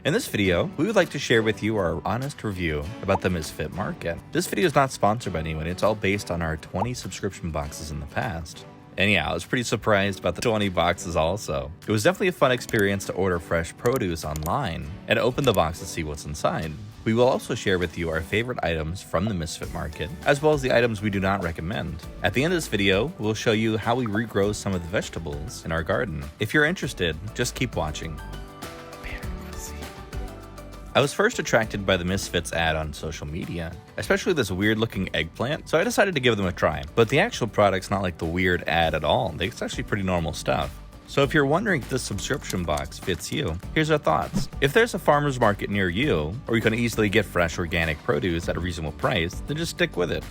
In this video, we would like to share with you our honest review about the Misfit Market. This video is not sponsored by anyone, it's all based on our 20 subscription boxes in the past. And yeah, I was pretty surprised about the 20 boxes also. It was definitely a fun experience to order fresh produce online and open the box to see what's inside. We will also share with you our favorite items from the Misfit Market, as well as the items we do not recommend. At the end of this video, we'll show you how we regrow some of the vegetables in our garden. If you're interested, just keep watching. I was first attracted by the Misfits ad on social media, especially this weird looking eggplant, so I decided to give them a try. But the actual product's not like the weird ad at all, it's actually pretty normal stuff. So if you're wondering if this subscription box fits you, here's our thoughts. If there's a farmer's market near you, or you can easily get fresh organic produce at a reasonable price, then just stick with it.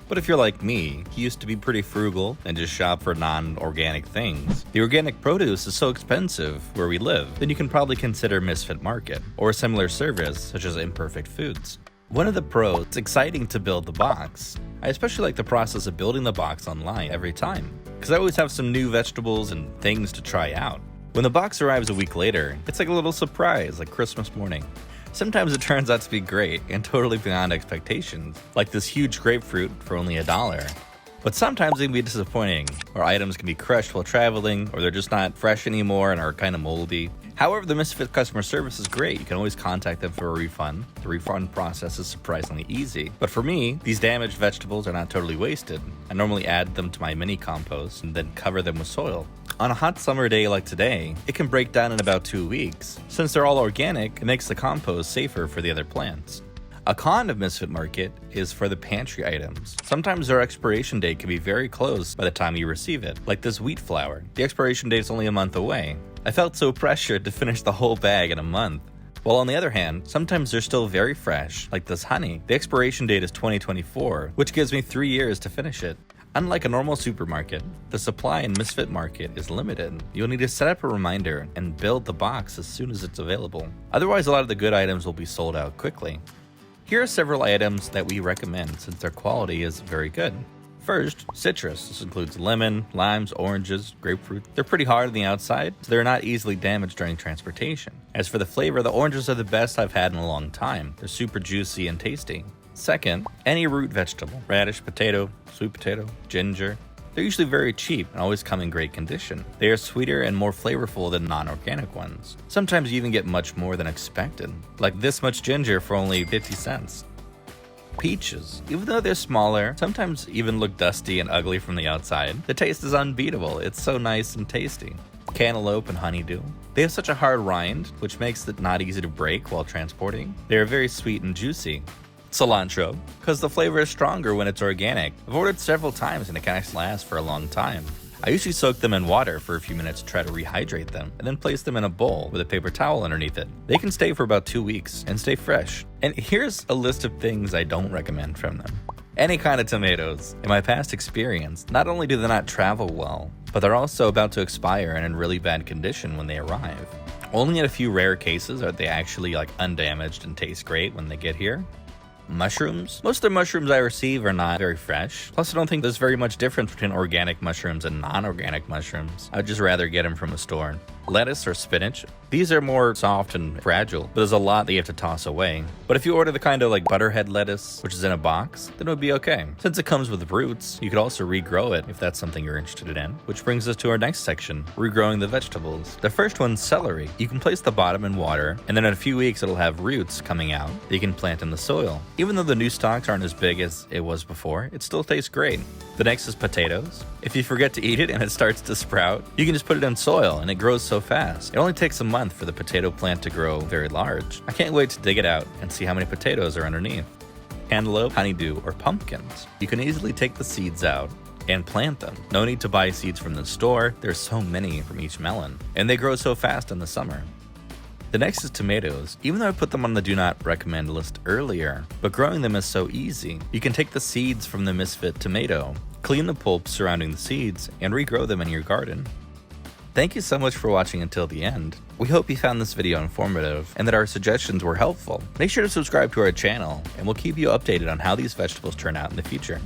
But if you're like me, he used to be pretty frugal and just shop for non-organic things. The organic produce is so expensive where we live, then you can probably consider Misfit Market, or a similar service such as Imperfect Foods. One of the pros, it's exciting to build the box. I especially like the process of building the box online every time, because I always have some new vegetables and things to try out. When the box arrives a week later, it's like a little surprise, like Christmas morning. Sometimes it turns out to be great and totally beyond expectations, like this huge grapefruit for only $1. But sometimes it can be disappointing, or items can be crushed while traveling, or they're just not fresh anymore and are kind of moldy. However, the Misfit customer service is great. You can always contact them for a refund. The refund process is surprisingly easy. But for me, these damaged vegetables are not totally wasted. I normally add them to my mini compost and then cover them with soil. On a hot summer day like today, it can break down in about 2 weeks. Since they're all organic, it makes the compost safer for the other plants. A con of Misfit Market is for the pantry items. Sometimes their expiration date can be very close by the time you receive it, like this wheat flour. The expiration date is only a month away. I felt so pressured to finish the whole bag in a month. While on the other hand, sometimes they're still very fresh, like this honey. The expiration date is 2024, which gives me 3 years to finish it. Unlike a normal supermarket, the supply in Misfit Market is limited. You'll need to set up a reminder and build the box as soon as it's available. Otherwise, a lot of the good items will be sold out quickly. Here are several items that we recommend since their quality is very good. First, citrus. This includes lemon, limes, oranges, grapefruit. They're pretty hard on the outside, so they're not easily damaged during transportation. As for the flavor, the oranges are the best I've had in a long time. They're super juicy and tasty. Second, any root vegetable. Radish, potato, sweet potato, ginger. They're usually very cheap and always come in great condition. They are sweeter and more flavorful than non-organic ones. Sometimes you even get much more than expected, like this much ginger for only 50 cents. Peaches. Even though they're smaller, sometimes even look dusty and ugly from the outside, the taste is unbeatable. It's so nice and tasty. Cantaloupe and honeydew. They have such a hard rind, which makes it not easy to break while transporting. They are very sweet and juicy. Cilantro, because the flavor is stronger when it's organic. I've ordered several times and it can actually last for a long time. I usually soak them in water for a few minutes to try to rehydrate them, and then place them in a bowl with a paper towel underneath it. They can stay for about 2 weeks and stay fresh. And here's a list of things I don't recommend from them. Any kind of tomatoes. In my past experience, not only do they not travel well, but they're also about to expire and in really bad condition when they arrive. Only in a few rare cases are they actually undamaged and taste great when they get here. Mushrooms. Most of the mushrooms I receive are not very fresh. Plus, I don't think there's very much difference between organic mushrooms and non-organic mushrooms. I'd just rather get them from a store. Lettuce or spinach. These are more soft and fragile, but there's a lot that you have to toss away. But if you order the kind of butterhead lettuce, which is in a box, then it would be okay. Since it comes with roots, you could also regrow it if that's something you're interested in. Which brings us to our next section, regrowing the vegetables. The first one's celery. You can place the bottom in water, and then in a few weeks it'll have roots coming out that you can plant in the soil. Even though the new stalks aren't as big as it was before, it still tastes great. The next is potatoes. If you forget to eat it and it starts to sprout, you can just put it in soil and it grows so fast. It only takes a month for the potato plant to grow very large. I can't wait to dig it out and see how many potatoes are underneath. Cantaloupe, honeydew, or pumpkins. You can easily take the seeds out and plant them. No need to buy seeds from the store. There's so many from each melon, and they grow so fast in the summer. The next is tomatoes. Even though I put them on the do not recommend list earlier, but growing them is so easy. You can take the seeds from the Misfit tomato, clean the pulp surrounding the seeds, and regrow them in your garden. Thank you so much for watching until the end. We hope you found this video informative and that our suggestions were helpful. Make sure to subscribe to our channel, and we'll keep you updated on how these vegetables turn out in the future.